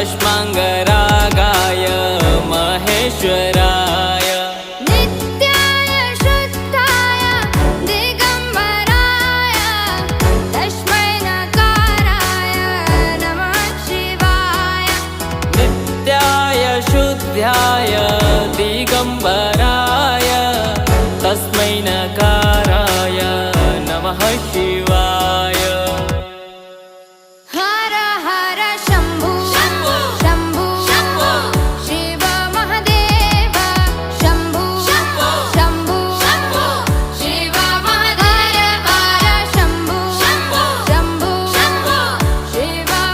भस्माङ्गरागाय महेश्वराय नित्याय शुद्धाय दिगम्बराय तस्मै नकाराय नमः शिवाय नित्याय शुद्धाय